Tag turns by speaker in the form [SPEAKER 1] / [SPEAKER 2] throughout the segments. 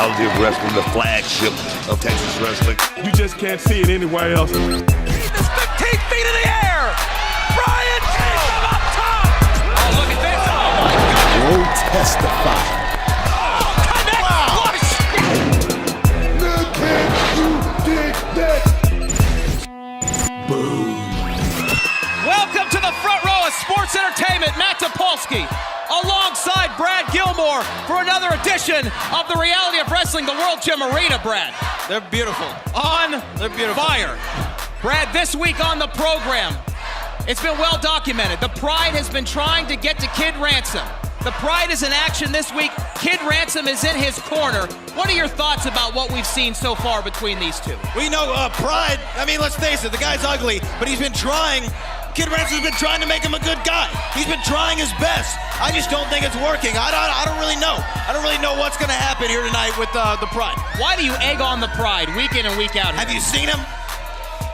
[SPEAKER 1] reality of wrestling, the flagship of Texas wrestling.
[SPEAKER 2] You just can't see it anywhere else.
[SPEAKER 3] This 15 feet in the air. Brian takes him up top. Oh, look at this. Oh, my God.
[SPEAKER 4] Will testify.
[SPEAKER 3] Oh, connect flush.
[SPEAKER 4] Look at you did that. Boom.
[SPEAKER 3] Welcome to the front row of sports entertainment. Matt Topolsky alongside Brad Gilmore for another edition of the Reality of Wrestling, the World Gym Arena, Brad.
[SPEAKER 5] They're beautiful.
[SPEAKER 3] They're beautiful. Fire. Brad, this week on the program, it's been well documented. The Pride has been trying to get to Kid Ransom. The Pride is in action this week. Kid Ransom is in his corner. What are your thoughts about what we've seen so far between these two?
[SPEAKER 5] We know Pride, I mean, let's face it, the guy's ugly, but he's been trying. Kid Ransom's been trying to make him a good guy. He's been trying his best. I just don't think it's working. I don't really know. I don't really know what's going to happen here tonight with the Pride.
[SPEAKER 3] Why do you egg on the Pride week in and week out?
[SPEAKER 5] Have you seen him?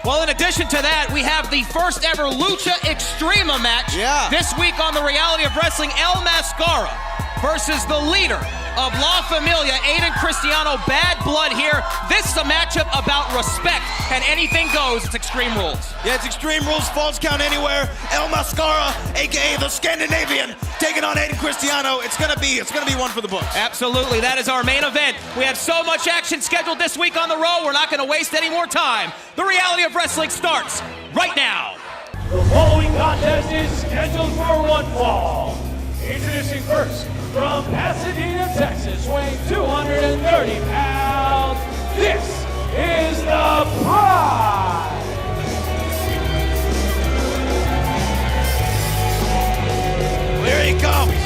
[SPEAKER 3] Well, in addition to that, we have the first ever Lucha Extrema match this week on the Reality of Wrestling. El Mascara versus the leader of La Familia, Aiden Cristiano. Bad blood here. This is a matchup about respect, and anything goes. It's Extreme Rules.
[SPEAKER 5] Yeah, it's Extreme Rules, falls count anywhere. El Mascara, aka the Scandinavian, taking on Aiden Cristiano. It's gonna be one for the books.
[SPEAKER 3] Absolutely, that is our main event. We have so much action scheduled this week on the road, we're not gonna waste any more time. The Reality of Wrestling starts right now.
[SPEAKER 6] The following contest is scheduled for one fall. Introducing first, from Pasadena, Texas, weighing 230 pounds, this is the Pride.
[SPEAKER 5] Here he comes.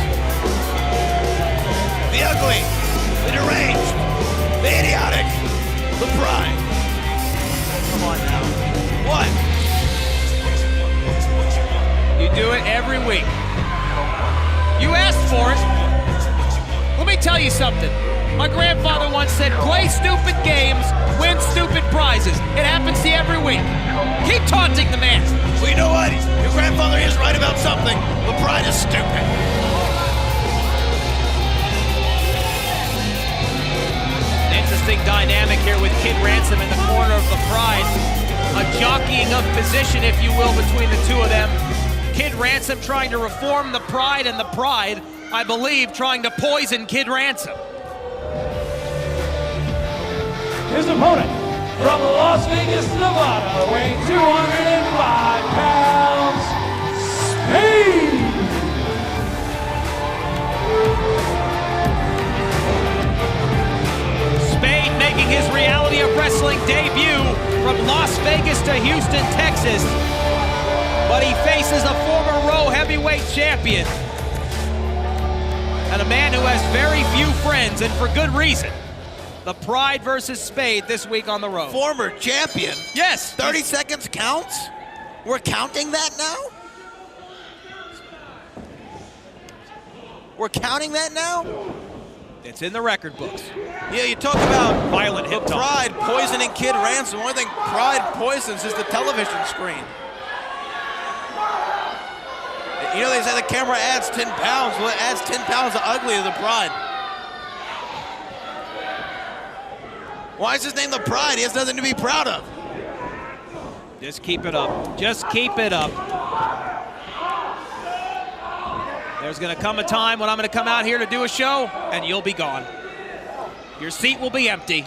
[SPEAKER 5] The ugly, the deranged, the idiotic, the Pride.
[SPEAKER 3] Come on now.
[SPEAKER 5] What?
[SPEAKER 3] You do it every week. You asked for it. Let me tell you something. My grandfather once said, play stupid games, win stupid prizes. It happens to you every week. Keep taunting the man.
[SPEAKER 5] Well, you know what? Your grandfather is right about something. The Pride is stupid.
[SPEAKER 3] Interesting dynamic here with Kid Ransom in the corner of the Pride. A jockeying of position, if you will, between the two of them. Kid Ransom trying to reform the Pride, and the Pride, I believe, trying to poison Kid Ransom.
[SPEAKER 6] His opponent, from Las Vegas, Nevada, weighing 205 pounds, Spade.
[SPEAKER 3] Spade making his Reality of Wrestling debut from Las Vegas to Houston, Texas. But he faces a former Raw heavyweight champion and a man who has very few friends, and for good reason. The Pride versus Spade this week on the road.
[SPEAKER 5] Former champion?
[SPEAKER 3] Yes.
[SPEAKER 5] 30 seconds counts? We're counting that now? We're counting that now?
[SPEAKER 3] It's in the record books.
[SPEAKER 5] Yeah, you talk about
[SPEAKER 3] violent hit
[SPEAKER 5] the Pride poisoning Kid Ransom. The only thing Pride poisons is the television screen. You know, they say the camera adds 10 pounds. Well, it adds 10 pounds of ugly to the Pride. Why is his name the Pride? He has nothing to be proud of.
[SPEAKER 3] Just keep it up. Just keep it up. There's going to come a time when I'm going to come out here to do a show, and you'll be gone. Your seat will be empty.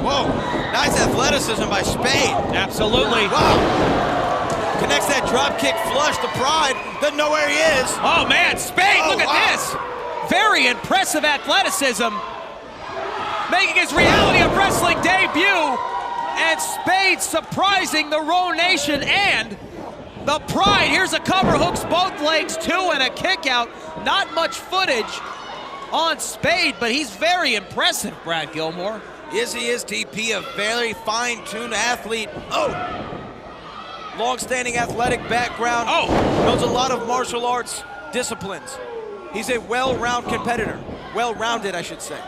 [SPEAKER 5] Whoa, nice athleticism by Spade.
[SPEAKER 3] Absolutely.
[SPEAKER 5] Wow. Connects that drop kick flush. The Pride doesn't know where he is.
[SPEAKER 3] Oh man, Spade, look at this. Very impressive athleticism. Making his Reality of Wrestling debut. And Spade surprising the Raw Nation and the Pride. Here's a cover, hooks both legs, two, and a kick out. Not much footage on Spade, but he's very impressive, Brad Gilmore.
[SPEAKER 5] Yes, he is, TP, a very fine-tuned athlete. Oh! Long-standing athletic background.
[SPEAKER 3] Oh!
[SPEAKER 5] Knows a lot of martial arts disciplines. He's a well-rounded competitor. Well-rounded, I should say.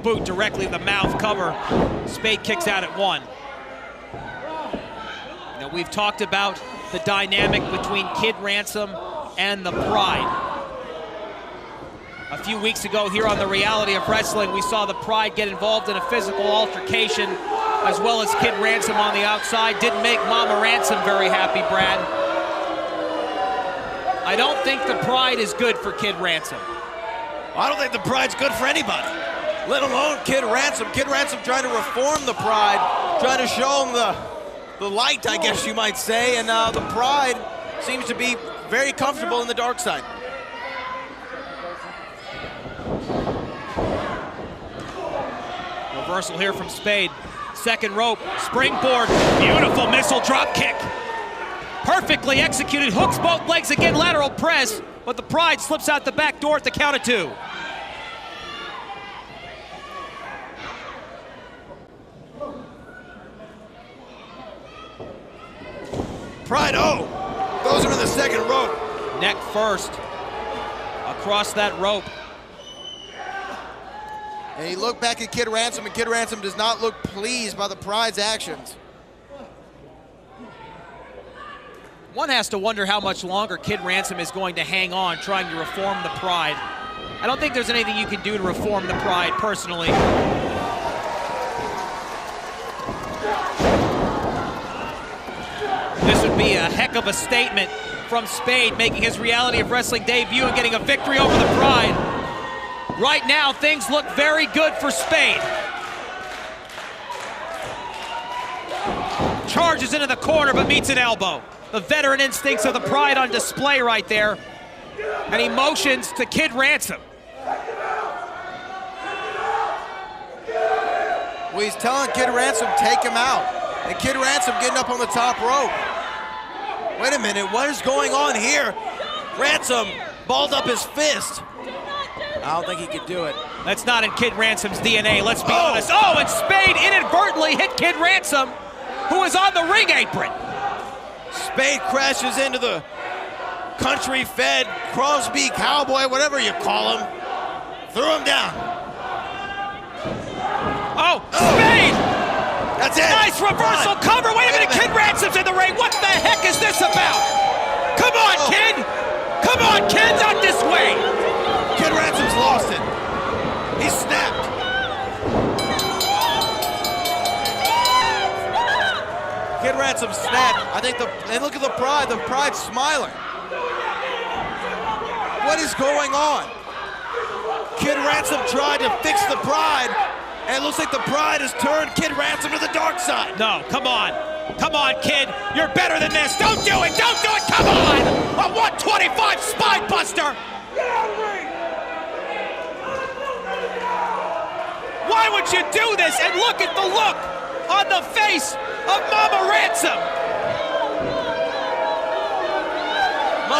[SPEAKER 3] Boot directly in the mouth, cover. Spade kicks out at one. Now, we've talked about the dynamic between Kid Ransom and the Pride. A few weeks ago here on The Reality of Wrestling, we saw the Pride get involved in a physical altercation, as well as Kid Ransom on the outside. Didn't make Mama Ransom very happy, Brad. I don't think the Pride is good for Kid Ransom.
[SPEAKER 5] I don't think the Pride's good for anybody, let alone Kid Ransom. Kid Ransom trying to reform the Pride, trying to show them the light, I guess you might say, and the Pride seems to be very comfortable in the dark side.
[SPEAKER 3] Reversal here from Spade. Second rope, springboard, beautiful missile drop kick. Perfectly executed, hooks both legs again, lateral press, but the Pride slips out the back door at the count of 2.
[SPEAKER 5] Pride, those are in the second rope.
[SPEAKER 3] Neck first, across that rope.
[SPEAKER 5] And he looked back at Kid Ransom, and Kid Ransom does not look pleased by the Pride's actions.
[SPEAKER 3] One has to wonder how much longer Kid Ransom is going to hang on trying to reform the Pride. I don't think there's anything you can do to reform the Pride personally. This would be a heck of a statement from Spade, making his Reality of Wrestling debut and getting a victory over the Pride. Right now, things look very good for Spade. Charges into the corner, but meets an elbow. The veteran instincts of the Pride on display right there. And he motions to Kid Ransom.
[SPEAKER 5] Well, he's telling Kid Ransom, take him out. And Kid Ransom getting up on the top rope. Wait a minute, what is going on here? Ransom balled up his fist. I don't think he could do it.
[SPEAKER 3] That's not in Kid Ransom's DNA, let's be honest. Oh, and Spade inadvertently hit Kid Ransom, who is on the ring apron.
[SPEAKER 5] Spade crashes into the country-fed Crosby Cowboy, whatever you call him. Threw him down.
[SPEAKER 3] Oh, Spade!
[SPEAKER 5] That's it.
[SPEAKER 3] Nice reversal cover. Wait a minute, Kid Ransom's in the ring. What the heck is this about? Come on, Kid! Come on, Kid, not this way!
[SPEAKER 5] Kid Ransom's lost it. He snapped. Kid Ransom snapped. I think and look at the Pride. The Pride's smiling. What is going on? Kid Ransom tried to fix the Pride, and it looks like the Pride has turned Kid Ransom to the dark side.
[SPEAKER 3] No, come on. Come on, Kid. You're better than this. Don't do it. Don't do it. Come on. A 125 spine buster. Why would you do this? And look at the look on the face of Mama Ransom.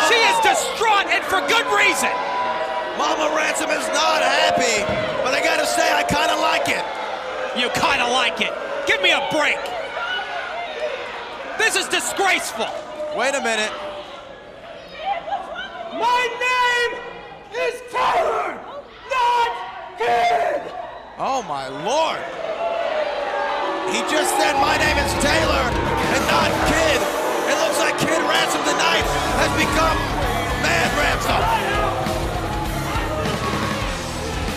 [SPEAKER 3] She is distraught, and for good reason.
[SPEAKER 5] Mama Ransom is not happy, but I gotta say, I kinda like it.
[SPEAKER 3] You kinda like it. Give me a break. This is disgraceful.
[SPEAKER 5] Wait a minute.
[SPEAKER 6] My name is Taylor, not Kid!
[SPEAKER 5] Oh my Lord. He just said my name is Taylor and not Kid. It looks like Kid Ransom tonight has become Mad Ransom.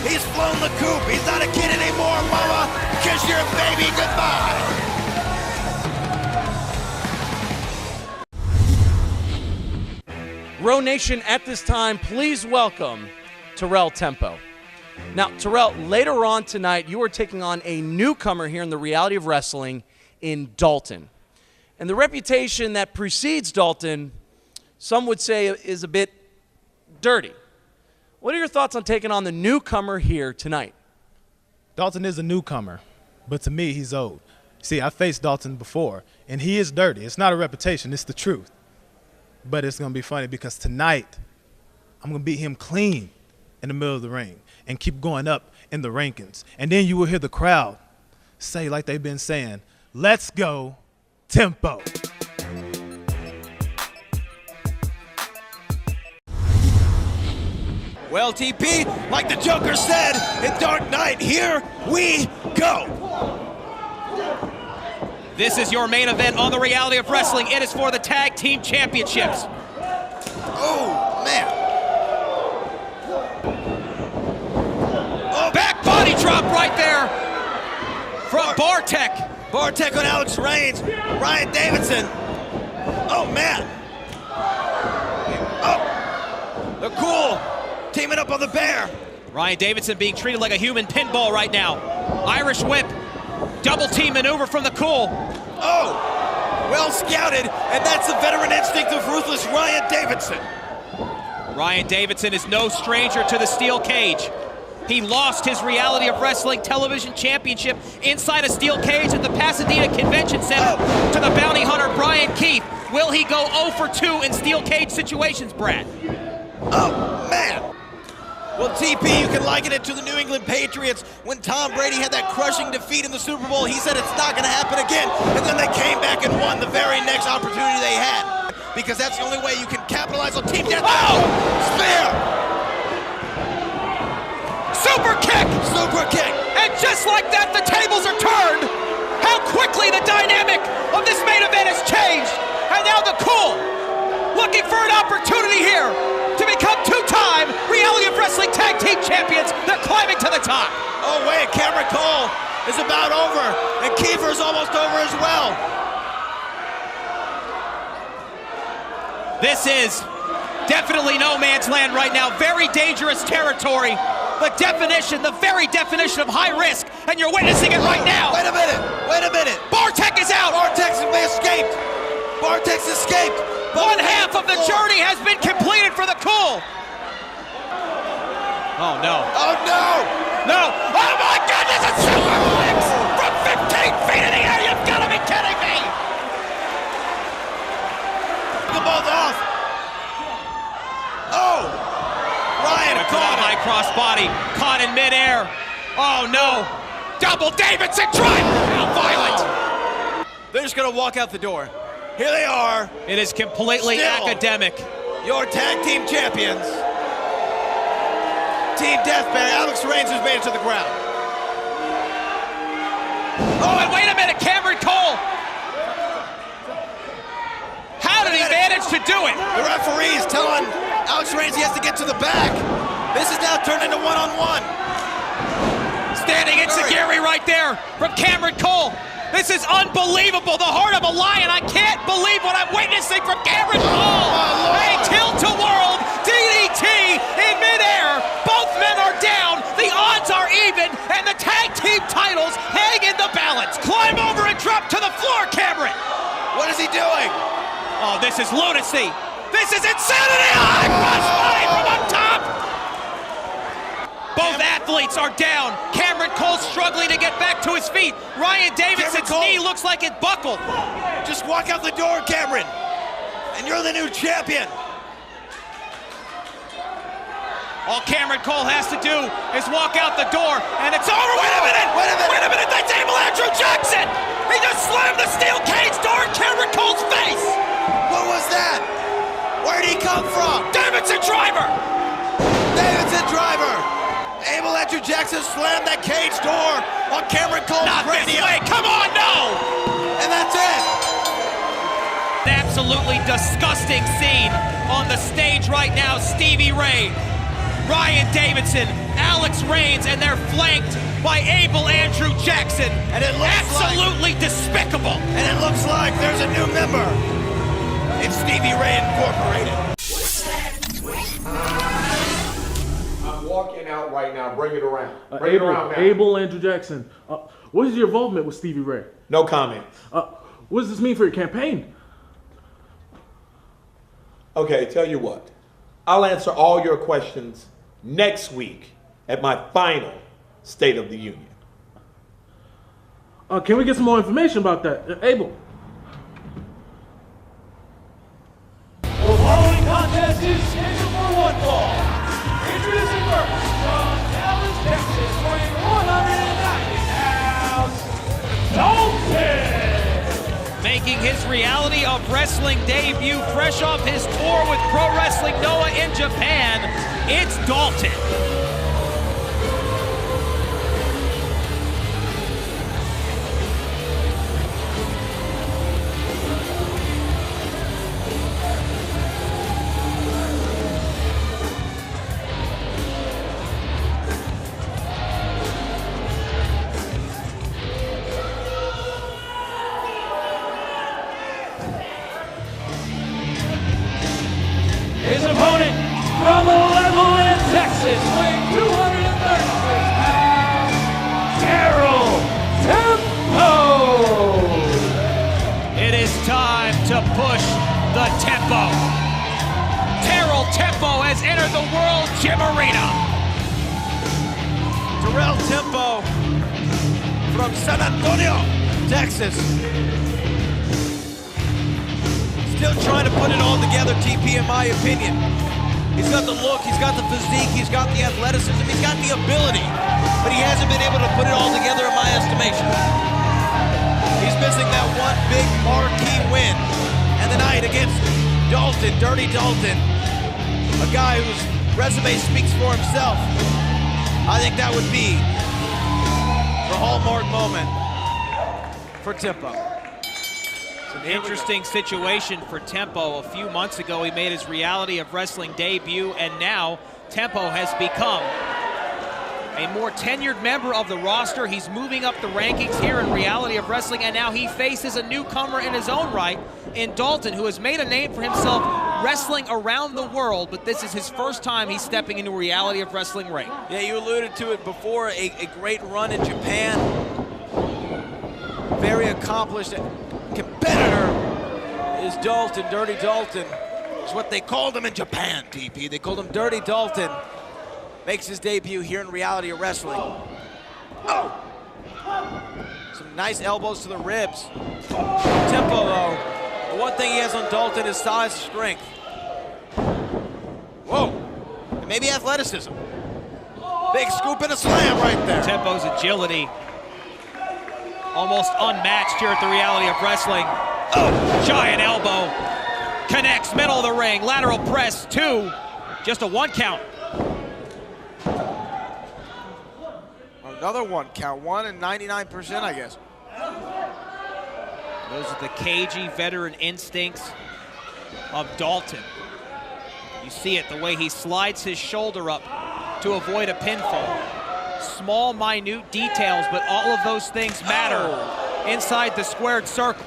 [SPEAKER 5] He's flown the coop. He's not a kid anymore, Mama. Kiss your baby goodbye.
[SPEAKER 7] Row Nation, at this time, please welcome Terrell Tempo. Now, Terrell, later on tonight, you are taking on a newcomer here in the Reality of Wrestling in Dalton. And the reputation that precedes Dalton, some would say, is a bit dirty. What are your thoughts on taking on the newcomer here tonight?
[SPEAKER 8] Dalton is a newcomer, but to me, he's old. See, I faced Dalton before, and he is dirty. It's not a reputation, it's the truth. But it's going to be funny because tonight, I'm going to beat him clean in the middle of the ring and keep going up in the rankings. And then you will hear the crowd say, like they've been saying, let's go, Tempo.
[SPEAKER 5] Well, TP, like the Joker said in Dark Knight, here we go.
[SPEAKER 3] This is your main event on the Reality of Wrestling. It is for the Tag Team Championships.
[SPEAKER 5] Oh, man.
[SPEAKER 3] Oh, back body drop right there from Bartek.
[SPEAKER 5] Bartek on Alex Reigns. Ryan Davidson. Oh, man. Oh, they're cool. Teaming up on the bear.
[SPEAKER 3] Ryan Davidson being treated like a human pinball right now. Irish whip. Double team maneuver from the Cool.
[SPEAKER 5] Oh, well scouted, and that's the veteran instinct of ruthless Ryan Davidson.
[SPEAKER 3] Ryan Davidson is no stranger to the steel cage. He lost his Reality of Wrestling television championship inside a steel cage at the Pasadena Convention Center to the bounty hunter Brian Keith. Will he go 0 for 2 in steel cage situations, Brad?
[SPEAKER 5] Oh, man. Well, TP, you can liken it to the New England Patriots when Tom Brady had that crushing defeat in the Super Bowl. He said it's not going to happen again, and then they came back and won the very next opportunity they had. Because that's the only way you can capitalize on team death.
[SPEAKER 3] Oh!
[SPEAKER 5] Spear!
[SPEAKER 3] Super kick!
[SPEAKER 5] Super kick!
[SPEAKER 3] And just like that, the tables are turned! How quickly the dynamic of this main event has changed! And now the Cool, looking for an opportunity here to become two-time Reality of Wrestling Tag Team Champions. They're climbing to the top.
[SPEAKER 5] Oh, wait, Cameron Cole is about over, and Kiefer's almost over as well.
[SPEAKER 3] This is definitely no man's land right now. Very dangerous territory. The definition, the very definition of high risk, and you're witnessing it right now.
[SPEAKER 5] Wait a minute, wait a minute.
[SPEAKER 3] Bartek is out.
[SPEAKER 5] Bartek's escaped. Bartek's escaped.
[SPEAKER 3] One half of the journey has been completed for the Cool. Oh no.
[SPEAKER 5] Oh no!
[SPEAKER 3] No! Oh my goodness, a superplex from 15 feet in the air! You've got to be kidding me!
[SPEAKER 5] Them both off. Oh! Ryan caught
[SPEAKER 3] a high cross body, caught in midair. Oh no! Double Davidson drive! How violent!
[SPEAKER 5] They're just gonna walk out the door. Here they are.
[SPEAKER 3] It is completely
[SPEAKER 5] Still
[SPEAKER 3] academic.
[SPEAKER 5] Your tag team champions. Team Deathmatch, Alex Reigns has made it to the ground.
[SPEAKER 3] Oh, and wait a minute, Cameron Cole. How did he manage to do it?
[SPEAKER 5] The referee is telling Alex Reigns he has to get to the back. This is now turned into one-on-one.
[SPEAKER 3] Standing enziguri right there from Cameron Cole. This is unbelievable. The heart of a lion. I can't believe what I'm witnessing from Cameron Cole. A tilt-a-whirl DDT in midair. Both men are down. The odds are even, and the tag team titles hang in the balance. Climb over and drop to the floor, Cameron.
[SPEAKER 5] What is he doing?
[SPEAKER 3] Oh, this is lunacy. This is insanity. Oh, cross body from up top. Both athletes are down. Cameron Cole struggling to get back to his feet. Ryan Davidson's knee looks like it buckled.
[SPEAKER 5] Just walk out the door, Cameron, and you're the new champion.
[SPEAKER 3] All Cameron Cole has to do is walk out the door, and it's over. Wait a minute!
[SPEAKER 5] Wait a minute!
[SPEAKER 3] Wait a minute! They table Andrew Jackson! He just slammed the steel cage door in Cameron Cole's face!
[SPEAKER 5] What was that? Where'd he come from?
[SPEAKER 3] Davidson driver!
[SPEAKER 5] Davidson driver! Abel Andrew Jackson slammed that cage door on Cameron Cole's
[SPEAKER 3] Not this
[SPEAKER 5] radio.
[SPEAKER 3] way! Come on, no!
[SPEAKER 5] And that's it!
[SPEAKER 3] An absolutely disgusting scene on the stage right now. Stevie Ray, Ryan Davidson, Alex Reigns, and they're flanked by Abel Andrew Jackson.
[SPEAKER 5] And it looks
[SPEAKER 3] absolutely despicable.
[SPEAKER 5] And it looks like there's a new member. It's Stevie Ray Incorporated.
[SPEAKER 9] I'm walking out right now. Bring it around. Bring it around now.
[SPEAKER 2] Abel Andrew Jackson. What is your involvement with Stevie Ray?
[SPEAKER 9] No comment.
[SPEAKER 2] What does this mean for your campaign?
[SPEAKER 9] Okay, tell you what. I'll answer all your questions next week at my final State of the Union.
[SPEAKER 2] Can we get some more information about that? Abel.
[SPEAKER 6] The following contest is scheduled for one fall. Introducing first, from Dallas, Texas, weighing 190 pounds, Dalton!
[SPEAKER 3] Making his Reality of Wrestling debut fresh off his tour with Pro Wrestling Noah in Japan, it's Dalton. Tempo. Terrell Tempo has entered the World Gym Arena.
[SPEAKER 5] Terrell Tempo from San Antonio, Texas. Still trying to put it all together, TP, in my opinion. He's got the look, he's got the physique, he's got the athleticism, he's got the ability, but he hasn't been able to put it all together in my estimation. He's missing that one big marquee win, and the night against Dalton, Dirty Dalton, a guy whose resume speaks for himself. I think that would be the hallmark moment for Tempo.
[SPEAKER 3] Interesting situation for Tempo. A few months ago, he made his Reality of Wrestling debut, and now Tempo has become a more tenured member of the roster. He's moving up the rankings here in Reality of Wrestling, and now he faces a newcomer in his own right in Dalton, who has made a name for himself wrestling around the world, but this is his first time he's stepping into a Reality of Wrestling ring.
[SPEAKER 5] Yeah, you alluded to it before, a great run in Japan. Very accomplished competitor is Dalton, Dirty Dalton. Is what they called him in Japan, TP. They called him Dirty Dalton. Makes his debut here in Reality of Wrestling. Oh! Some nice elbows to the ribs. Tempo, though. The one thing he has on Dalton is size and strength. Whoa! And maybe athleticism. Big scoop and a slam right there.
[SPEAKER 3] Tempo's agility almost unmatched here at the Reality of Wrestling. Oh, giant elbow. Connects middle of the ring. Lateral press, 2. Just a 1 count.
[SPEAKER 5] Another 1 count. 1 and 99%, I guess.
[SPEAKER 3] Those are the cagey veteran instincts of Dalton. You see it, the way he slides his shoulder up to avoid a pinfall. Small, minute details, but all of those things matter inside the squared circle.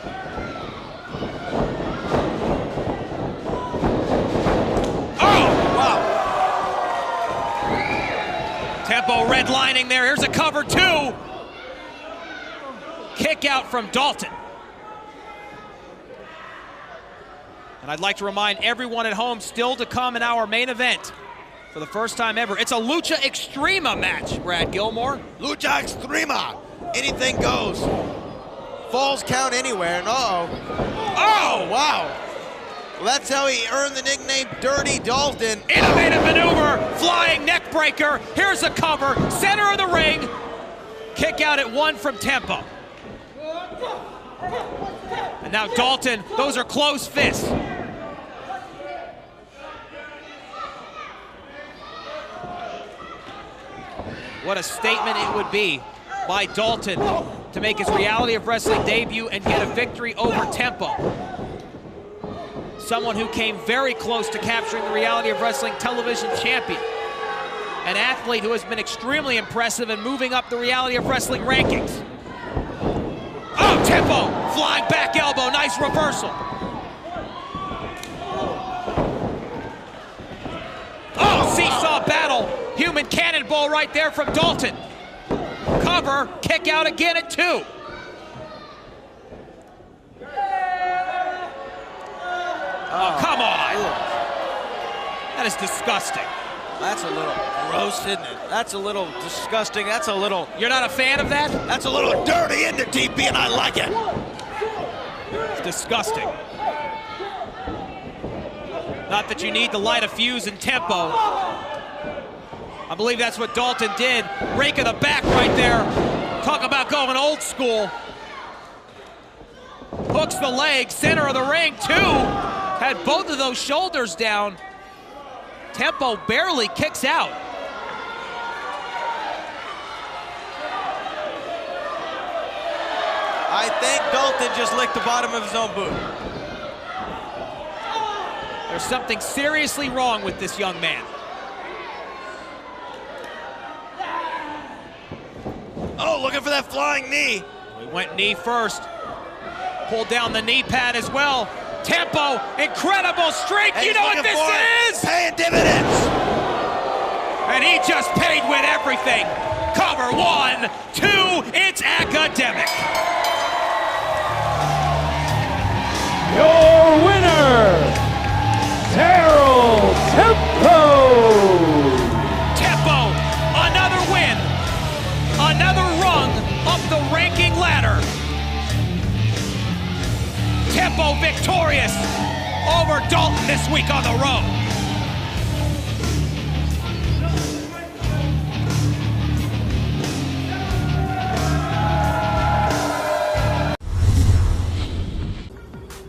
[SPEAKER 3] Oh, wow. Tempo redlining there. Here's a cover 2. Kick out from Dalton. And I'd like to remind everyone at home, still to come in our main event. For the first time ever, it's a Lucha Extrema match, Brad Gilmore.
[SPEAKER 5] Lucha Extrema. Anything goes. Falls count anywhere, and uh-oh. Oh, wow. Well, that's how he earned the nickname Dirty Dalton.
[SPEAKER 3] Innovative maneuver, flying neck breaker. Here's a cover, center of the ring. Kick out at 1 from Tempo. And now Dalton, those are close fists. What a statement it would be by Dalton to make his Reality of Wrestling debut and get a victory over Tempo. Someone who came very close to capturing the Reality of Wrestling television champion. An athlete who has been extremely impressive and moving up the Reality of Wrestling rankings. Oh, Tempo, flying back elbow, nice reversal. Oh, seesaw battle. Human cannonball right there from Dalton. Cover, kick out again at 2. Oh, come on. That is disgusting.
[SPEAKER 5] That's a little gross, isn't it? That's a little disgusting. That's a little...
[SPEAKER 3] You're not a fan of that?
[SPEAKER 5] That's a little dirty in the TP, and I like it.
[SPEAKER 3] It's disgusting. Not that you need to light a fuse in Tempo. I believe that's what Dalton did. Rake of the back right there. Talk about going old school. Hooks the leg, center of the ring, 2. Had both of those shoulders down. Tempo barely kicks out.
[SPEAKER 5] I think Dalton just licked the bottom of his own boot.
[SPEAKER 3] There's something seriously wrong with this young man.
[SPEAKER 5] Oh, looking for that flying knee.
[SPEAKER 3] He went knee first. Pulled down the knee pad as well. Tempo, incredible strength.
[SPEAKER 5] And
[SPEAKER 3] you know what this is?
[SPEAKER 5] Paying dividends.
[SPEAKER 3] And he just paid with everything. Cover 1, 2, it's academic.
[SPEAKER 6] Your winner,
[SPEAKER 3] the row.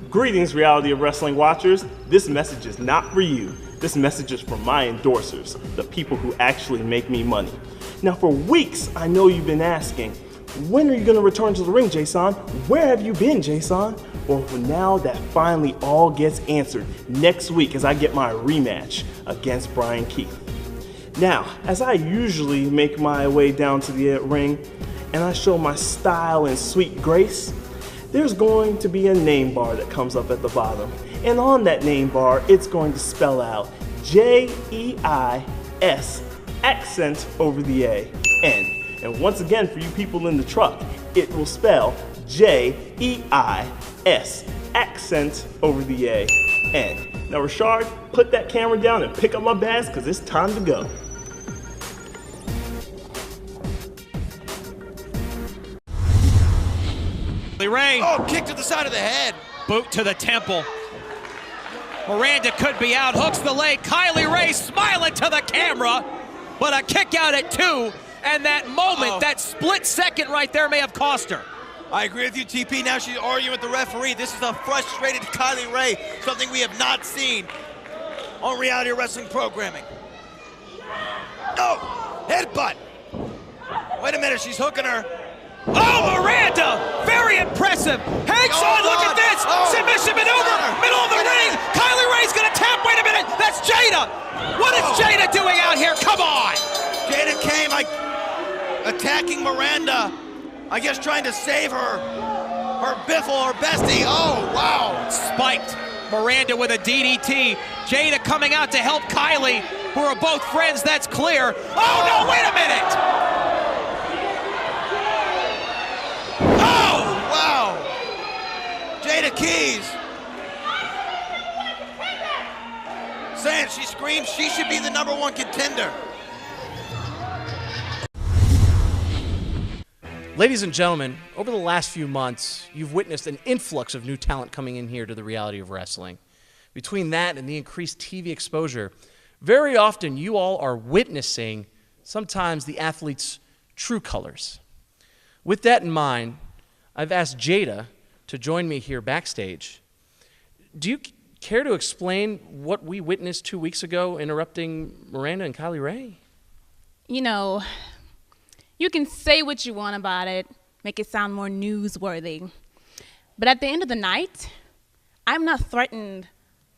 [SPEAKER 2] Greetings, reality of wrestling watchers. This message is not for you. This message is for my endorsers, the people who actually make me money. Now, for weeks, I know you've been asking, when are you going to return to the ring, Jason? Where have you been, Jason? Well, for now, that finally all gets answered next week as I get my rematch against Brian Keith. Now, as I usually make my way down to the ring and I show my style and sweet grace, there's going to be a name bar that comes up at the bottom. And on that name bar, it's going to spell out J-E-I-S, accent over the A, N. And once again, for you people in the truck, it will spell J-E-I-S, accent over the A, N. Now, Rashard, put that camera down and pick up my bags because it's time to go.
[SPEAKER 3] Ray.
[SPEAKER 5] Oh, kick to the side of the head.
[SPEAKER 3] Boot to the temple. Miranda could be out, hooks the leg. Kylie Ray smiling to the camera, but a kick out at 2, and that moment, that split second right there may have cost her.
[SPEAKER 5] I agree with you, TP. Now she's arguing with the referee. This is a frustrated Kylie Ray, something we have not seen on reality wrestling programming. No, headbutt. Wait a minute, she's hooking her.
[SPEAKER 3] Oh, Miranda! Very impressive. Hangs on, look at this! Submission maneuver, middle of the ring! Kylie Ray's gonna tap, wait a minute, that's Jada! What is Jada doing out here? Come on!
[SPEAKER 5] Jada came attacking Miranda, I guess trying to save her biffle, her bestie. Oh, wow.
[SPEAKER 3] Spiked. Miranda with a DDT. Jada coming out to help Kylie, who are both friends, that's clear. Oh, no, wait a minute!
[SPEAKER 5] Wow! Jada Keys saying she screams she should be the #1 contender.
[SPEAKER 7] Ladies and gentlemen, over the last few months, you've witnessed an influx of new talent coming in here to the reality of wrestling. Between that and the increased TV exposure, very often you all are witnessing sometimes the athlete's true colors. With that in mind, I've asked Jada to join me here backstage. Do you care to explain what we witnessed 2 weeks ago interrupting Miranda and Kylie Ray?
[SPEAKER 10] You know, you can say what you want about it, make it sound more newsworthy. But at the end of the night, I'm not threatened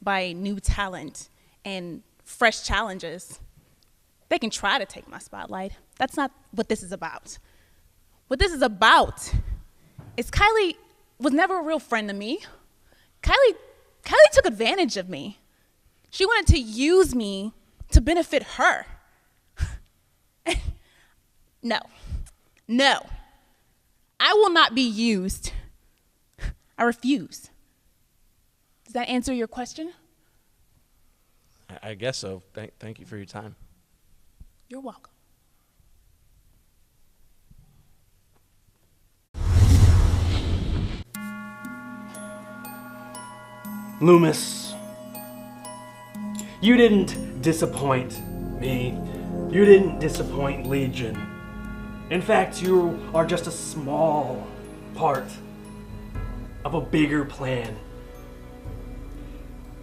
[SPEAKER 10] by new talent and fresh challenges. They can try to take my spotlight. That's not what this is about. What this is about is Kylie was never a real friend to me. Kylie took advantage of me. She wanted to use me to benefit her. No. I will not be used. I refuse. Does that answer your question?
[SPEAKER 7] I guess so. Thank you for your time.
[SPEAKER 10] You're welcome.
[SPEAKER 11] Loomis, you didn't disappoint me. You didn't disappoint Legion. In fact, you are just a small part of a bigger plan.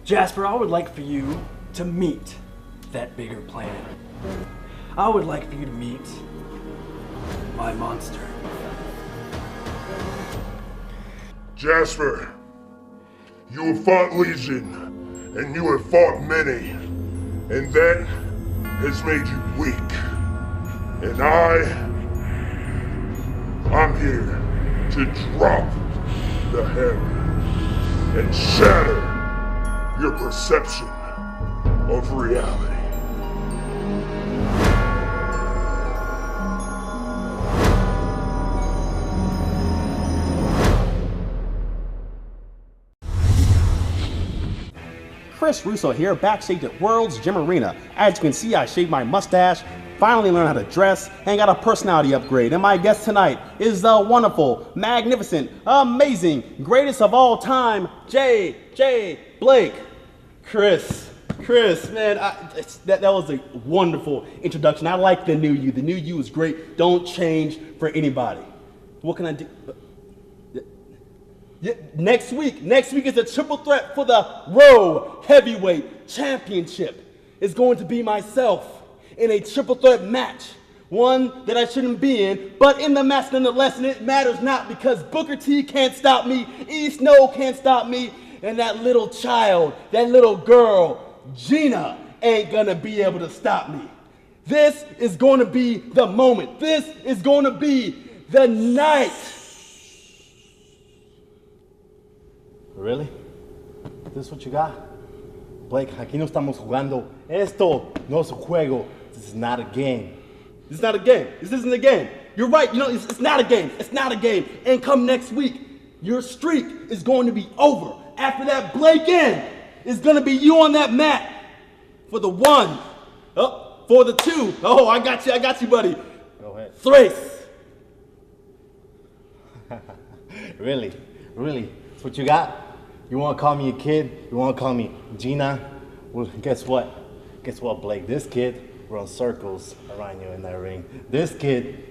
[SPEAKER 11] Jasper, I would like for you to meet that bigger plan. I would like for you to meet my monster.
[SPEAKER 4] Jasper, you have fought Legion, and you have fought many, and that has made you weak. And I'm here to drop the hammer and shatter your perception of reality.
[SPEAKER 12] Chris Russo here, backstage at World's Gym Arena. As you can see, I shaved my mustache, finally learned how to dress, and got a personality upgrade. And my guest tonight is the wonderful, magnificent, amazing, greatest of all time, J.J. Blake. Chris, Chris, man, that was a wonderful introduction. I like the new you. The new you is great. Don't change for anybody. What can I do? Yeah, next week is a triple threat for the Raw Heavyweight Championship. It's going to be myself in a triple threat match. One that I shouldn't be in, but in the match nonetheless, and it matters not because Booker T can't stop me, E. Snow can't stop me, and that little child, that little girl, Gina, ain't gonna be able to stop me. This is gonna be the moment. This is gonna be the night. Really? This is what you got? Blake, aquí no estamos jugando. Esto no es un juego. This is not a game. This is not a game. This isn't a game. You're right. You know, it's not a game. It's not a game. And come next week, your streak is going to be over. After that, Blake in is going to be you on that mat for the 1. Oh, for the 2. Oh, I got you, buddy. Go ahead. 3. Really? That's what you got? You want to call me a kid? You want to call me Gina? Well, guess what? Blake? This kid runs circles around you in that ring. This kid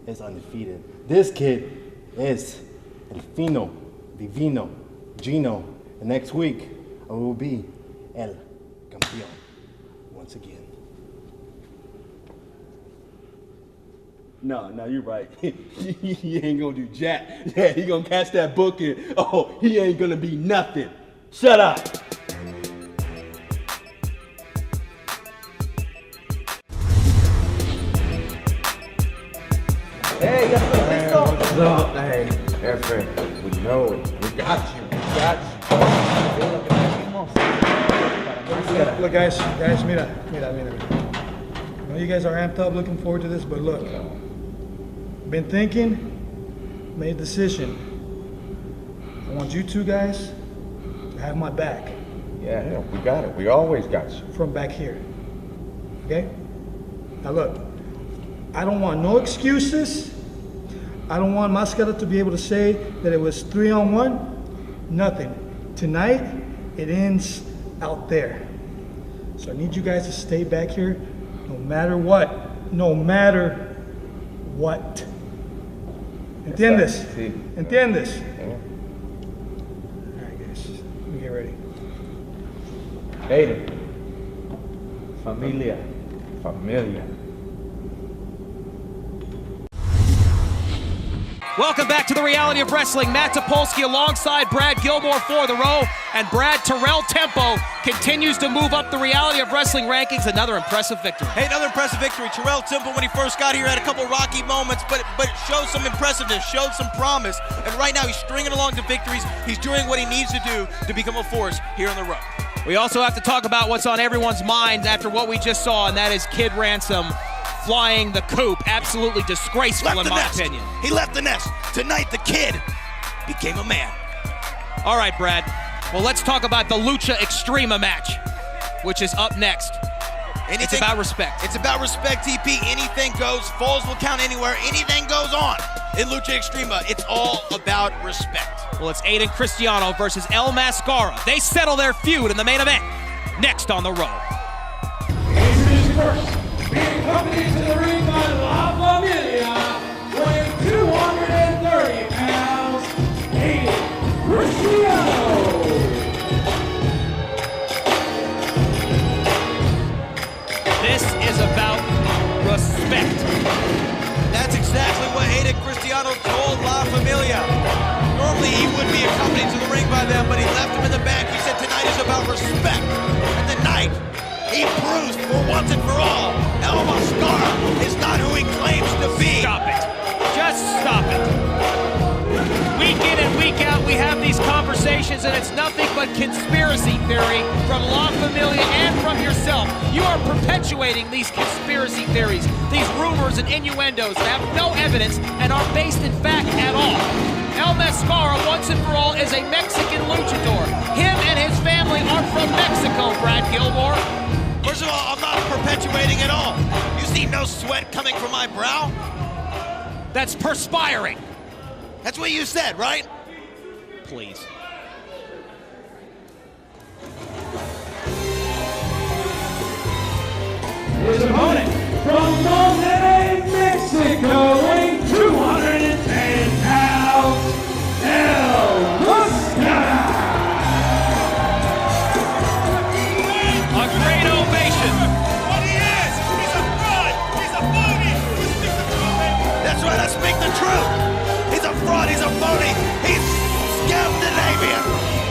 [SPEAKER 12] is undefeated. This kid is El Fino, Divino, Gino. And next week, I will be El Campeón once again. No, you're right. He ain't gonna do jack. Yeah, he gonna catch that book and, he ain't gonna be nothing. Shut up.
[SPEAKER 13] Hey, what's up? Hey, F, we know it. We got you.
[SPEAKER 14] Look, guys, mira. I know you guys are amped up, looking forward to this, but look, been thinking, made a decision. I want you two guys to have my back.
[SPEAKER 13] Yeah, we got it. We always got you.
[SPEAKER 14] From back here, okay? Now look, I don't want no excuses. I don't want Mascara to be able to say that it was 3-on-1. Nothing. Tonight, it ends out there. So I need you guys to stay back here no matter what. No matter what. ¿Entiendes?
[SPEAKER 13] Sí.
[SPEAKER 14] ¿Entiendes?
[SPEAKER 13] Yeah.
[SPEAKER 14] All right, guys. Let me get ready.
[SPEAKER 13] Hey, familia.
[SPEAKER 3] Welcome back to the Reality of Wrestling. Matt Topolsky alongside Brad Gilmore for the Row, and Brad Terrell Tempo continues to move up the Reality of Wrestling rankings. Another impressive victory.
[SPEAKER 5] Hey, another impressive victory. Terrell Tempo, when he first got here, had a couple rocky moments, but showed some impressiveness, showed some promise, and right now he's stringing along to victories. He's doing what he needs to do to become a force here on the Row.
[SPEAKER 3] We also have to talk about what's on everyone's mind after what we just saw, and that is Kid Ransom flying the coop. Absolutely disgraceful in my opinion.
[SPEAKER 5] He left the nest. Tonight, the kid became a man.
[SPEAKER 3] All right, Brad. Well, let's talk about the Lucha Extrema match, which is up next. It's about respect.
[SPEAKER 5] It's about respect, TP. Anything goes. Falls will count anywhere. Anything goes on in Lucha Extrema. It's all about respect.
[SPEAKER 3] Well, it's Aiden Cristiano versus El Mascara. They settle their feud in the main event. Next on the Row.
[SPEAKER 6] Introducing first, being accompanied to the ring by La Familia, weighing 230 pounds, Aiden Cristiano.
[SPEAKER 3] This is about respect.
[SPEAKER 5] That's exactly what Aiden Cristiano told La Familia. Normally he would be accompanied to the ring by them, but he left him in the back. He said tonight is about respect. And tonight, he proves for once and for all, El Mascara is not who he claims to be.
[SPEAKER 3] Stop it. Just stop it. Week in and week out, we have these conversations, and it's nothing but conspiracy theory from La Familia and from yourself. You are perpetuating these conspiracy theories, these rumors and innuendos that have no evidence and are based in fact at all. El Mascara, once and for all, is a Mexican luchador. Him and his family are from Mexico, Brad Gilmore.
[SPEAKER 5] First of all, I'm not perpetuating at all. You see no sweat coming from my brow?
[SPEAKER 3] That's perspiring.
[SPEAKER 5] That's what you said, right?
[SPEAKER 3] Please.
[SPEAKER 6] his opponent from Monterrey, Mexico, weighing 210 pounds, El Mascara.
[SPEAKER 3] A great ovation.
[SPEAKER 5] What he is! He's a fraud! He's a phony! That's right, I speak the truth! He's a fraud, he's a phony, he's Scandinavian!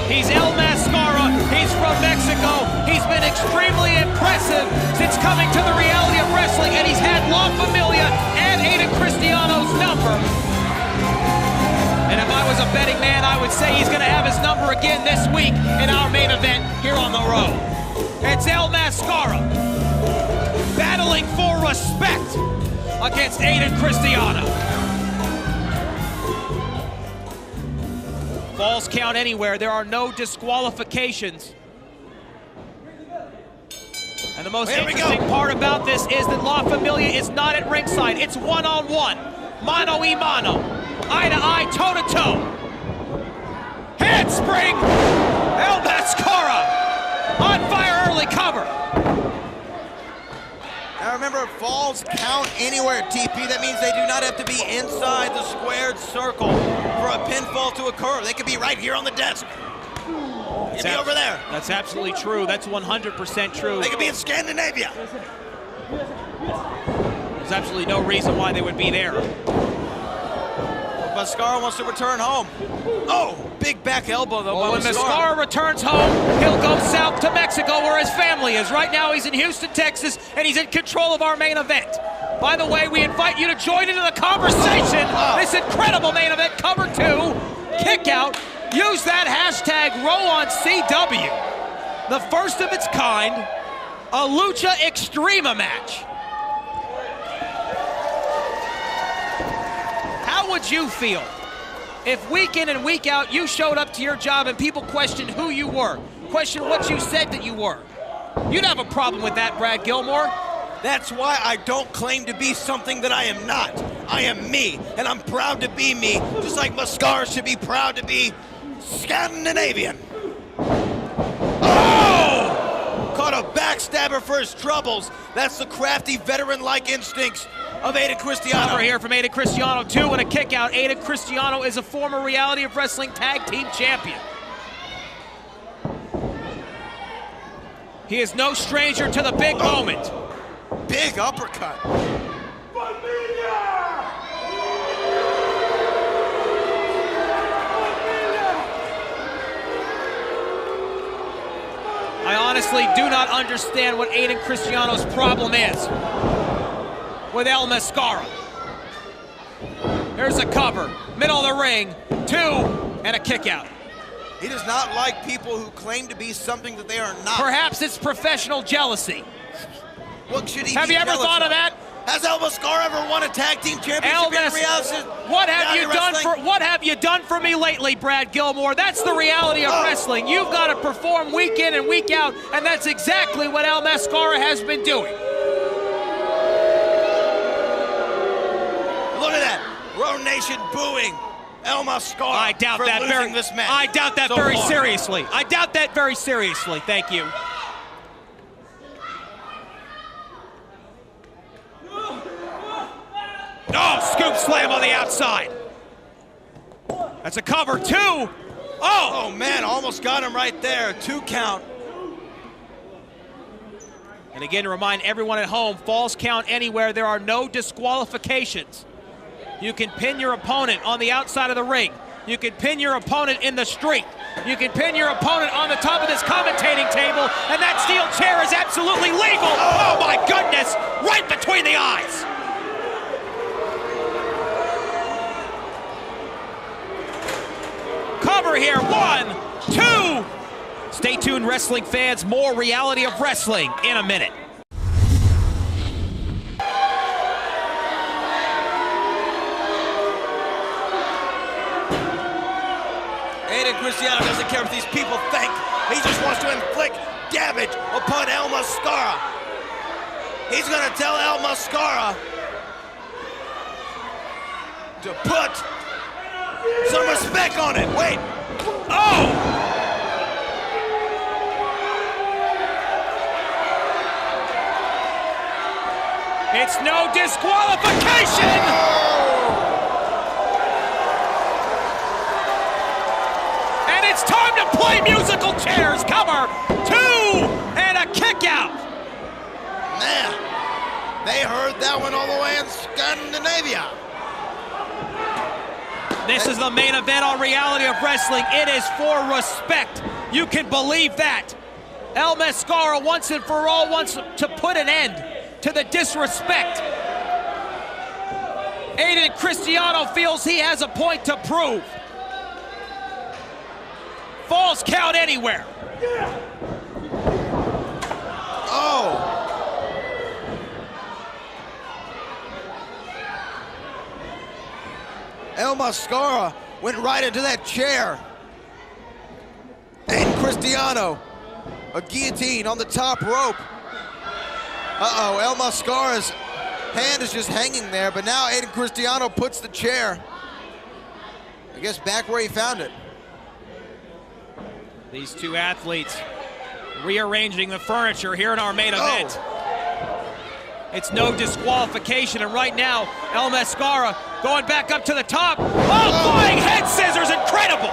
[SPEAKER 3] He's El Mascara. He's from Mexico. He's been extremely impressive since coming to the reality of wrestling, and he's had La Familia and Aiden Cristiano's number. And if I was a betting man, I would say he's going to have his number again this week in our main event here on the road. It's El Mascara battling for respect against Aiden Cristiano. Falls count anywhere. There are no disqualifications. And the most interesting part about this is that La Familia is not at ringside. It's one-on-one, mano-y-mano, eye-to-eye, toe-to-toe. Handspring! El Mascara on fire, early cover.
[SPEAKER 5] Now remember, falls count anywhere, TP. That means they do not have to be inside the squared circle for a pinfall to occur. They could be right here on the desk. They could be over there.
[SPEAKER 3] That's absolutely true. That's 100% true.
[SPEAKER 5] They could be in Scandinavia.
[SPEAKER 3] There's absolutely no reason why they would be there.
[SPEAKER 5] Mascara wants to return home. Oh, big back elbow though by
[SPEAKER 3] When
[SPEAKER 5] Mascara.
[SPEAKER 3] Mascara returns home, he'll go south to Mexico where his family is. Right now he's in Houston, Texas, and he's in control of our main event. By the way, we invite you to join into the conversation. This incredible main event, cover 2, kick out. Use that hashtag #RowOnCW. The first of its kind, a Lucha Extrema match. How would you feel if week in and week out you showed up to your job and people questioned who you were, questioned what you said that you were? You'd have a problem with that, Brad Gilmore.
[SPEAKER 5] That's why I don't claim to be something that I am not. I am me, and I'm proud to be me, just like Mascara should be proud to be Scandinavian. Oh! Caught a backstabber for his troubles. That's the crafty, veteran-like instincts of Aiden Cristiano.
[SPEAKER 3] Cover here from Aiden Cristiano, 2 and a kick out. Aiden Cristiano is a former Reality of Wrestling Tag Team Champion. He is no stranger to the big moment.
[SPEAKER 5] Big uppercut.
[SPEAKER 3] I honestly do not understand what Aiden Cristiano's problem is with El Mascara. Here's a cover, middle of the ring, 2 and a kick out.
[SPEAKER 5] He does not like people who claim to be something that they are not.
[SPEAKER 3] Perhaps it's professional jealousy.
[SPEAKER 5] What should he
[SPEAKER 3] Have
[SPEAKER 5] be
[SPEAKER 3] you ever
[SPEAKER 5] jealous
[SPEAKER 3] thought of that?
[SPEAKER 5] Has El Mascara ever won a tag team championship in reality?
[SPEAKER 3] What have you done for me lately, Brad Gilmore? That's the reality of wrestling. You've got to perform week in and week out, and that's exactly what El Mascara has been doing.
[SPEAKER 5] Look at that. Row Nation booing El Mascara.
[SPEAKER 3] I doubt that very
[SPEAKER 5] this match.
[SPEAKER 3] I doubt that
[SPEAKER 5] so
[SPEAKER 3] very
[SPEAKER 5] far.
[SPEAKER 3] seriously. I doubt that very seriously. Thank you. Oh, scoop slam on the outside. That's a cover, 2.
[SPEAKER 5] Oh man, almost got him right there. 2 count.
[SPEAKER 3] And again, to remind everyone at home, falls count anywhere. There are no disqualifications. You can pin your opponent on the outside of the ring. You can pin your opponent in the street. You can pin your opponent on the top of this commentating table, and that steel chair is absolutely legal. Oh my goodness, right between the eyes. Cover here, 1, 2. Stay tuned, wrestling fans. More reality of wrestling in a minute.
[SPEAKER 5] Aiden Cristiano doesn't care what these people think. He just wants to inflict damage upon El Mascara. He's gonna tell El Mascara to put some respect on it. Wait.
[SPEAKER 3] Oh! It's no disqualification! And it's time to play musical chairs. Cover 2 and a kick out.
[SPEAKER 5] Man, they heard that one all the way in Scandinavia.
[SPEAKER 3] This is the main event on Reality of Wrestling. It is for respect. You can believe that. El Mascara once and for all wants to put an end to the disrespect. Aiden Cristiano feels he has a point to prove. Falls count anywhere.
[SPEAKER 5] Oh. El Mascara went right into that chair. And Cristiano, a guillotine on the top rope. Uh-oh, El Mascara's hand is just hanging there, but now Aiden Cristiano puts the chair, I guess, back where he found it.
[SPEAKER 3] These two athletes rearranging the furniture here in our main event. It's no disqualification, and right now, El Mascara going back up to the top. Oh, flying head scissors, incredible!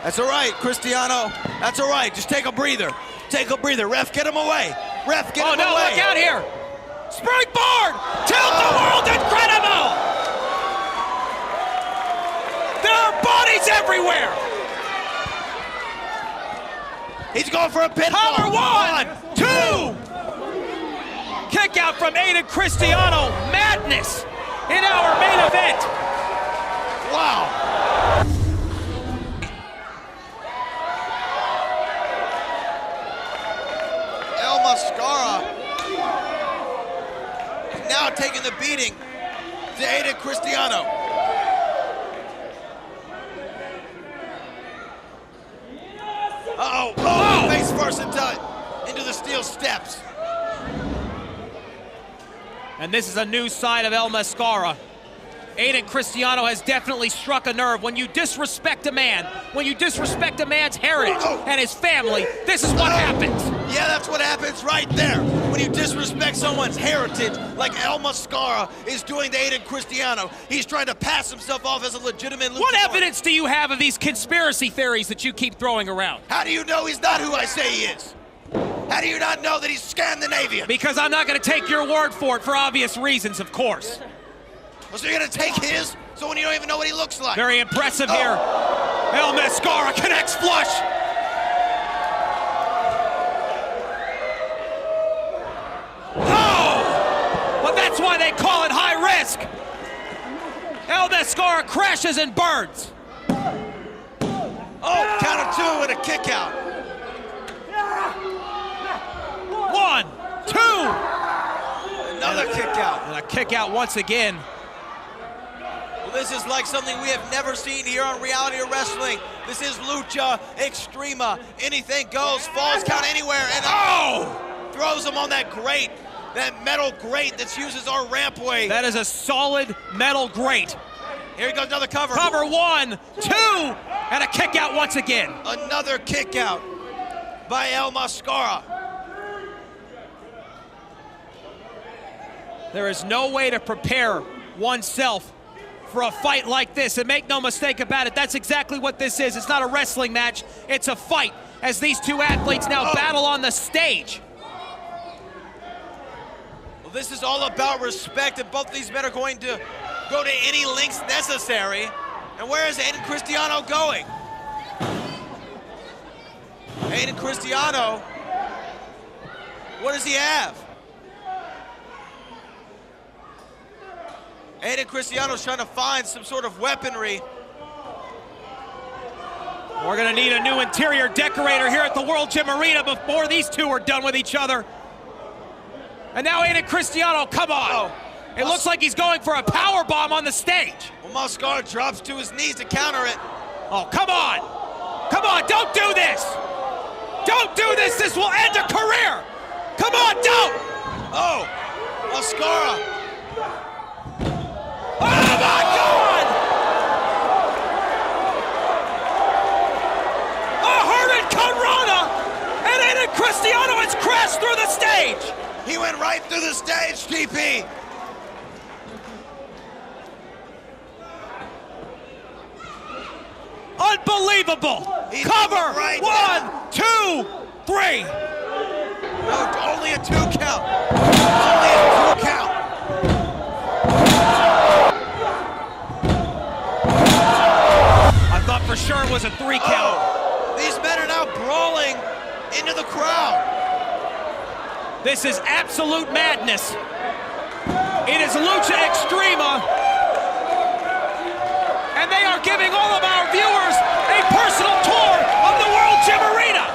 [SPEAKER 5] That's all right, Cristiano. That's all right. Just take a breather. Take a breather. Ref, get him away. Ref, get him away.
[SPEAKER 3] Oh, no, look out here. Springboard! Tilt the world, incredible! There are bodies everywhere!
[SPEAKER 5] He's going for a pinfall.
[SPEAKER 3] Cover 1, 2! Kick out from Aiden Cristiano. Madness in our main event.
[SPEAKER 5] Wow. El Mascara is now taking the beating to Aiden Cristiano. Uh-oh. Oh, face first into the steel steps.
[SPEAKER 3] And this is a new side of El Mascara. Aiden Cristiano has definitely struck a nerve. When you disrespect a man, when you disrespect a man's heritage and his family, this is what happens.
[SPEAKER 5] Yeah, that's what happens right there. When you disrespect someone's heritage, like El Mascara is doing to Aiden Cristiano. He's trying to pass himself off as a legitimate luchador.
[SPEAKER 3] What evidence do you have of these conspiracy theories that you keep throwing around?
[SPEAKER 5] How do you know he's not who I say he is? How do you not know that he's Scandinavian?
[SPEAKER 3] Because I'm not going to take your word for it for obvious reasons, of course.
[SPEAKER 5] Well, so you're going to take his? So when you don't even know what he looks like?
[SPEAKER 3] Very impressive here. El Mascara connects flush. Oh! But that's why they call it high risk. El Mascara crashes and burns.
[SPEAKER 5] Oh, count of 2 and a kick out.
[SPEAKER 3] 1, 2.
[SPEAKER 5] Another kick out.
[SPEAKER 3] And a kick out once again.
[SPEAKER 5] Well, this is like something we have never seen here on Reality of Wrestling. This is Lucha Extrema. Anything goes, falls count anywhere, and throws him on that grate, that metal grate that uses our rampway.
[SPEAKER 3] That is a solid metal grate.
[SPEAKER 5] Here he goes, another cover.
[SPEAKER 3] Cover 1, 2, and a kick out once again.
[SPEAKER 5] Another kick out by El Mascara.
[SPEAKER 3] There is no way to prepare oneself for a fight like this, and make no mistake about it, that's exactly what this is. It's not a wrestling match, it's a fight, as these two athletes now battle on the stage.
[SPEAKER 5] Well, this is all about respect, and both these men are going to go to any lengths necessary. And where is Aiden Cristiano going? Aiden Cristiano, what does he have? Aiden Cristiano's trying to find some sort of weaponry.
[SPEAKER 3] We're gonna need a new interior decorator here at the World Gym Arena before these two are done with each other. And now Aiden Cristiano, come on. It looks like he's going for a power bomb on the stage.
[SPEAKER 5] Well, Mascara drops to his knees to counter it.
[SPEAKER 3] Oh, come on. Come on, don't do this. Don't do this, this will end a career. Come on, don't.
[SPEAKER 5] Oh, Mascara.
[SPEAKER 3] Oh my God! A Hurricane Rana! And Aiden Cristiano has crashed through the stage!
[SPEAKER 5] He went right through the stage, TP.
[SPEAKER 3] Unbelievable. Cover.
[SPEAKER 5] Right
[SPEAKER 3] 1, 2, 3.
[SPEAKER 5] No, only a 2 count. Only a 2 count.
[SPEAKER 3] I thought for sure it was a 3 count.
[SPEAKER 5] These men are now brawling into the crowd.
[SPEAKER 3] This is absolute madness. It is Lucha Extrema. And they are giving all of our viewers a personal tour of the World Gym Arena.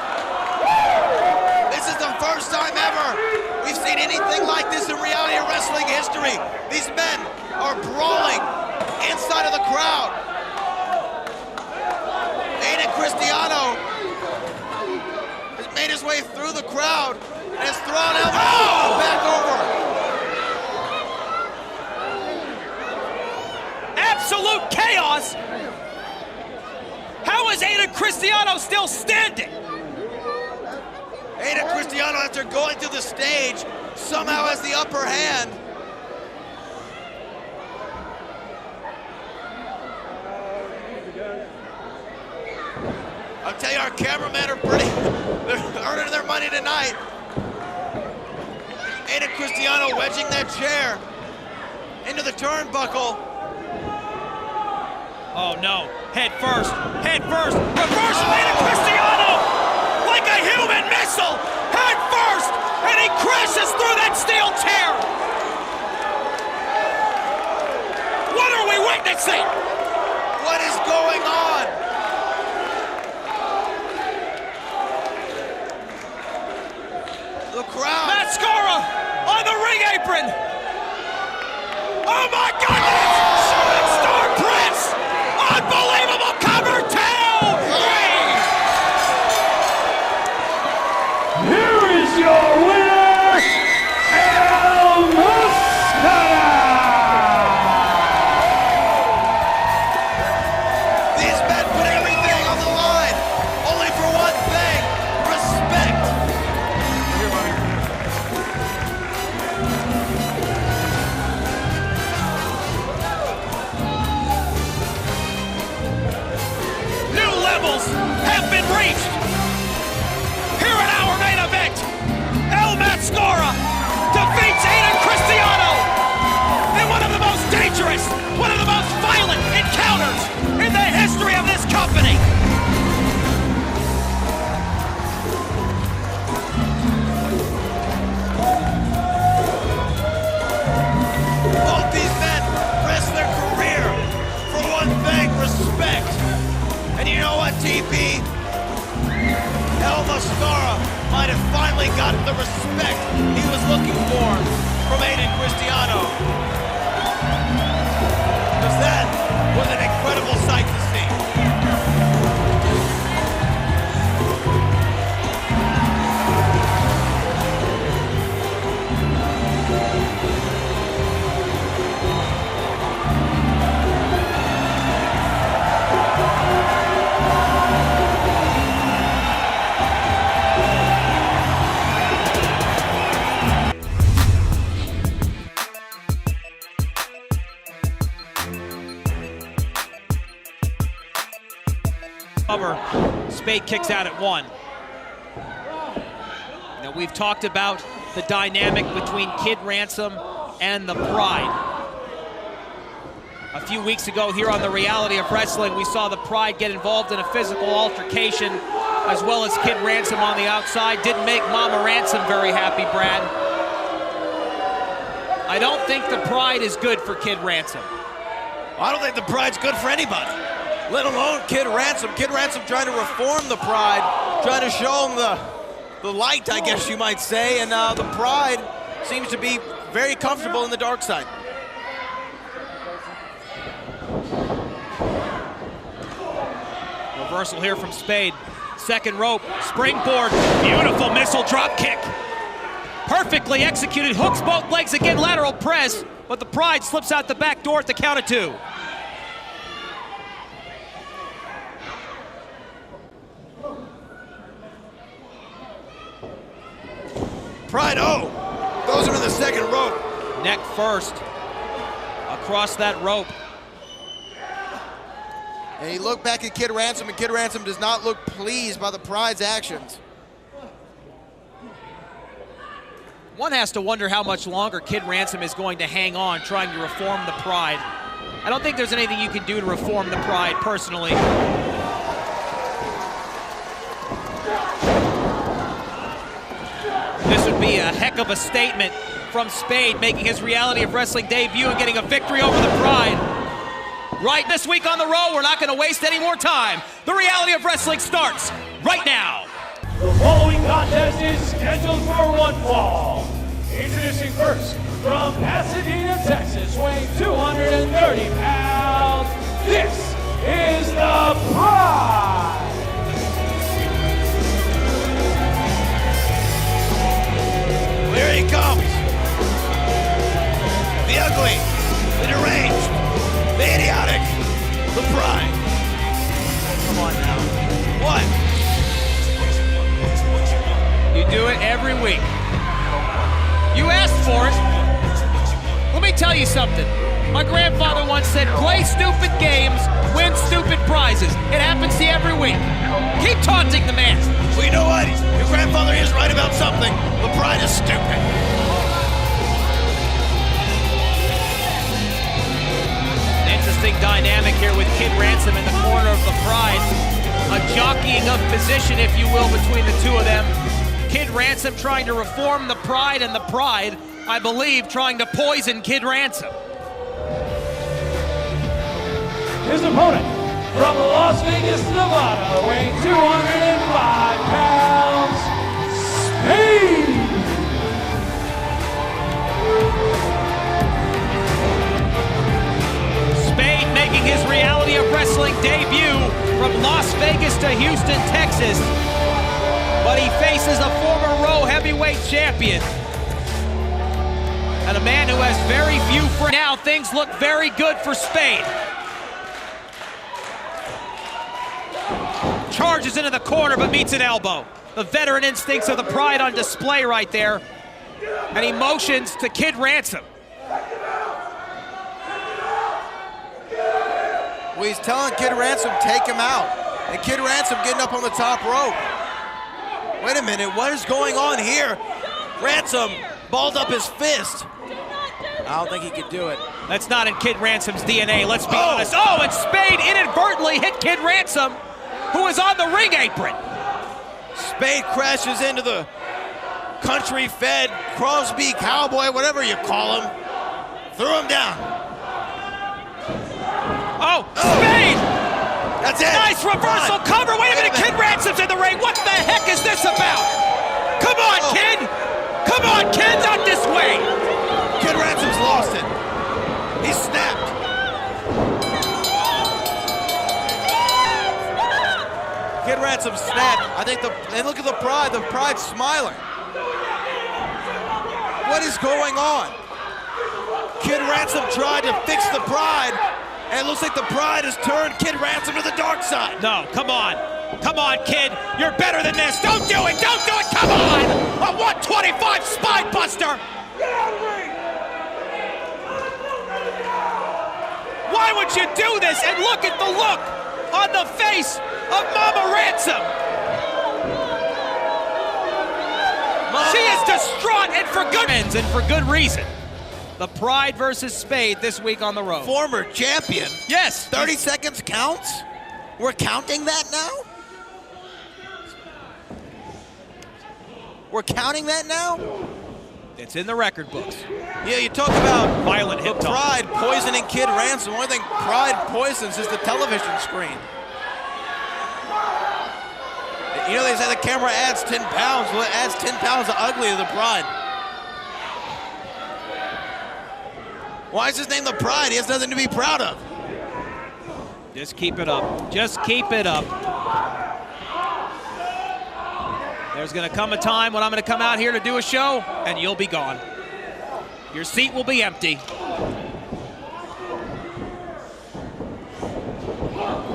[SPEAKER 5] This is the first time ever we've seen anything like this in reality wrestling history. These men are brawling inside of the crowd. Aiden Cristiano has made his way through the crowd and has thrown elbows back over.
[SPEAKER 3] Absolute chaos. How is Aiden Cristiano still standing?
[SPEAKER 5] Aiden Cristiano, after going through the stage, somehow has the upper hand. I'll tell you, our cameramen are they're earning their money tonight. Aiden Cristiano wedging that chair into the turnbuckle.
[SPEAKER 3] Oh no, head first, reverse Aiden Cristiano! Like a human missile, head first, and he crashes through that steel chair! What are we witnessing?
[SPEAKER 5] What is going on? The crowd.
[SPEAKER 3] Mascara on the ring apron! Oh my goodness! Shooting star press! Unbelievable cover 2!
[SPEAKER 6] Here is your winner, El Mascara!
[SPEAKER 5] These men put everything on the line, only for one thing, respect.
[SPEAKER 3] New levels have been reached! Here in our main event, El Mascara defeats Aiden Cristiano in one of the most dangerous, one of the most violent encounters in the history of this company!
[SPEAKER 5] Both these men risked their career for one thing, respect. And you know what, TP? El Mascara might have finally gotten the respect he was looking for from Aiden Cristiano. Because that was an incredible sight to see.
[SPEAKER 3] Cover. Spade kicks out at 1. Now we've talked about the dynamic between Kid Ransom and the Pride. A few weeks ago here on the Reality of Wrestling, we saw the Pride get involved in a physical altercation, as well as Kid Ransom on the outside. Didn't make Mama Ransom very happy, Brad. I don't think the Pride is good for Kid Ransom.
[SPEAKER 5] I don't think the Pride's good for anybody, let alone Kid Ransom. Kid Ransom trying to reform the Pride, trying to show them the light, I guess you might say, and the Pride seems to be very comfortable in the dark side.
[SPEAKER 3] Reversal here from Spade. Second rope, springboard, beautiful missile drop kick. Perfectly executed, hooks both legs again, lateral press, but the Pride slips out the back door at the count of 2.
[SPEAKER 5] Pride, oh, those are in the the second rope.
[SPEAKER 3] Neck first, across that rope.
[SPEAKER 5] And he looked back at Kid Ransom, and Kid Ransom does not look pleased by the Pride's actions.
[SPEAKER 3] One has to wonder how much longer Kid Ransom is going to hang on trying to reform the Pride. I don't think there's anything you can do to reform the Pride personally. This would be a heck of a statement from Spade, making his Reality of Wrestling debut and getting a victory over the Pride. Right this week on the Row, we're not going to waste any more time. The Reality of Wrestling starts right now.
[SPEAKER 6] The following contest is scheduled for one fall. Introducing first, from Pasadena, Texas, weighing 230 pounds, this is the Pride.
[SPEAKER 5] Here he comes. The ugly, the deranged, the idiotic, the Pride.
[SPEAKER 3] Come on now.
[SPEAKER 5] What?
[SPEAKER 3] You do it every week. You asked for it. Let me tell you something. My grandfather once said, play stupid games, win stupid prizes. It happens to you every week. Keep taunting the man.
[SPEAKER 5] Well, you know what? Your grandfather is right about something. The Pride is stupid.
[SPEAKER 3] An interesting dynamic here with Kid Ransom in the corner of the Pride. A jockeying of position, if you will, between the two of them. Kid Ransom trying to reform the Pride, and the Pride, I believe, trying to poison Kid Ransom.
[SPEAKER 6] His opponent, from Las Vegas, Nevada, weighing 205 pounds, Spade.
[SPEAKER 3] Spade making his Reality of Wrestling debut from Las Vegas to Houston, Texas. But he faces a former Row heavyweight champion. And a man who has very few friends. Now things look very good for Spade. Charges into the corner but meets an elbow. The veteran instincts of the Pride on display right there. And he motions to Kid Ransom.
[SPEAKER 5] Well, he's telling Kid Ransom, take him out. And Kid Ransom getting up on the top rope. Wait a minute, what is going on here? Ransom balled up his fist. I don't think he could do it.
[SPEAKER 3] That's not in Kid Ransom's DNA, let's be honest. Oh, and Spade inadvertently hit Kid Ransom, who was on the ring apron.
[SPEAKER 5] Spade crashes into the country-fed Crosby cowboy, whatever you call him. Threw him down.
[SPEAKER 3] Oh, Spade!
[SPEAKER 5] That's it.
[SPEAKER 3] Nice reversal cover. Wait a minute, Kid Ransom's in the ring. What the heck is this about? Come on, Kid. Come on, Kid, not this way.
[SPEAKER 5] Kid Ransom's lost it. He snapped. Kid Ransom snapped. I think and look at the Pride. The Pride's smiling. What is going on? Kid Ransom tried to fix the Pride, and it looks like the Pride has turned Kid Ransom to the dark side.
[SPEAKER 3] No, come on. Come on, Kid. You're better than this. Don't do it. Don't do it. Come on. A 125 spine buster. Why would you do this? And look at the look on the face of Mama Ransom. She is distraught, and for good reason. The Pride versus Spade this week on the Road.
[SPEAKER 5] Former champion.
[SPEAKER 3] Yes.
[SPEAKER 5] 30 seconds counts? We're counting that now? We're counting that now?
[SPEAKER 3] It's in the record books.
[SPEAKER 5] Yeah, you talk about
[SPEAKER 3] violent hip
[SPEAKER 5] the Pride poisoning Kid Ransom. The only thing Pride poisons is the television screen. You know, they say the camera adds 10 pounds. Well, it adds 10 pounds of ugly to the Pride. Why is his name the Pride? He has nothing to be proud of.
[SPEAKER 3] Just keep it up. Just keep it up. There's going to come a time when I'm going to come out here to do a show, and you'll be gone. Your seat will be empty.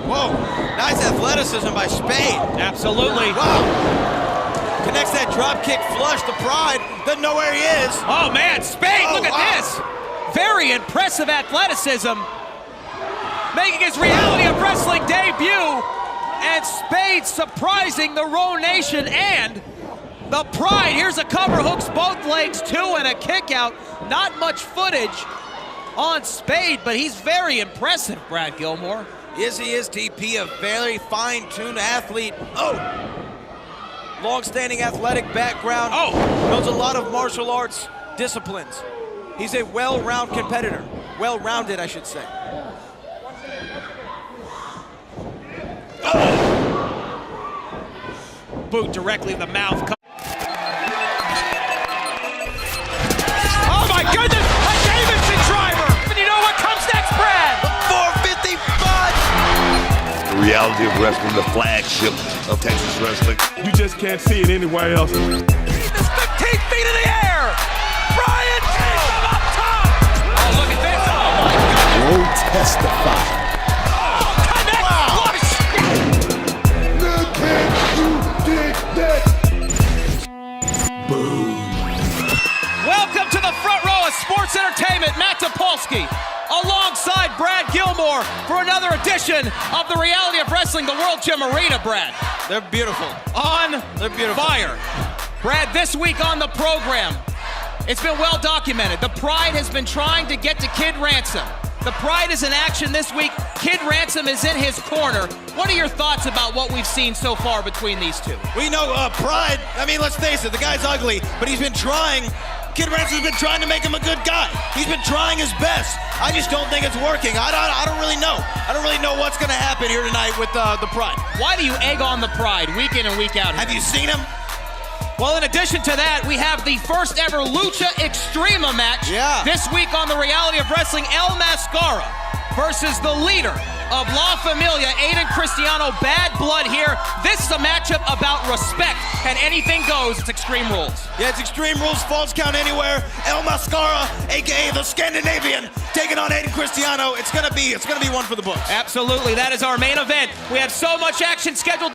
[SPEAKER 5] Whoa, nice athleticism by Spade.
[SPEAKER 3] Absolutely.
[SPEAKER 5] Wow. Connects that drop kick flush. The Pride Doesn't know where he is.
[SPEAKER 3] Oh man, Spade, look at this. Very impressive athleticism. Making his Reality of Wrestling debut. And Spade surprising the Row Nation and the Pride. Here's a cover, hooks both legs, two, and a kick out. Not much footage on Spade, but he's very impressive, Brad Gilmore.
[SPEAKER 5] Yes, he is, TP, a very fine-tuned athlete. Oh! Long-standing athletic background.
[SPEAKER 3] Oh!
[SPEAKER 5] Knows a lot of martial arts disciplines. He's a well-rounded competitor. Well-rounded, I should say.
[SPEAKER 3] Oh! Boot directly in the mouth. Oh my goodness! A Davidson driver! And you know what comes next, Brad?
[SPEAKER 5] 455!
[SPEAKER 1] The reality of wrestling, the flagship of Texas wrestling.
[SPEAKER 2] You just can't see it anywhere else.
[SPEAKER 3] This 15 feet in the air! Brian takes him up top! Oh, look at this! Oh my goodness!
[SPEAKER 15] Will testify.
[SPEAKER 3] Welcome to the front row of sports entertainment. Matt Topolsky alongside Brad Gilmore for another edition of the Reality of Wrestling, the World Gym Arena, Brad.
[SPEAKER 5] They're beautiful.
[SPEAKER 3] They're beautiful. Fire. Brad, this week on the program, it's been well documented. The Pride has been trying to get to Kid Ransom. The Pride is in action this week. Kid Ransom is in his corner. What are your thoughts about what we've seen so far between these two?
[SPEAKER 5] We know Pride, I mean, let's face it, the guy's ugly, but he's been trying. Kid Ransom's been trying to make him a good guy. He's been trying his best. I just don't think it's working. I don't really know. I don't really know what's going to happen here tonight with the Pride.
[SPEAKER 3] Why do you egg on the Pride week in and week out?
[SPEAKER 5] Have you seen him?
[SPEAKER 3] Well, in addition to that, we have the first ever Lucha Extrema match this week on the Reality of Wrestling. El Mascara versus the leader of La Familia, Aiden Cristiano. Bad blood here. This is a matchup about respect, and anything goes. It's Extreme Rules.
[SPEAKER 5] Yeah, it's Extreme Rules, falls count anywhere. El Mascara, aka the Scandinavian, taking on Aiden Cristiano. It's gonna be one for the books.
[SPEAKER 3] Absolutely, that is our main event. We have so much action scheduled.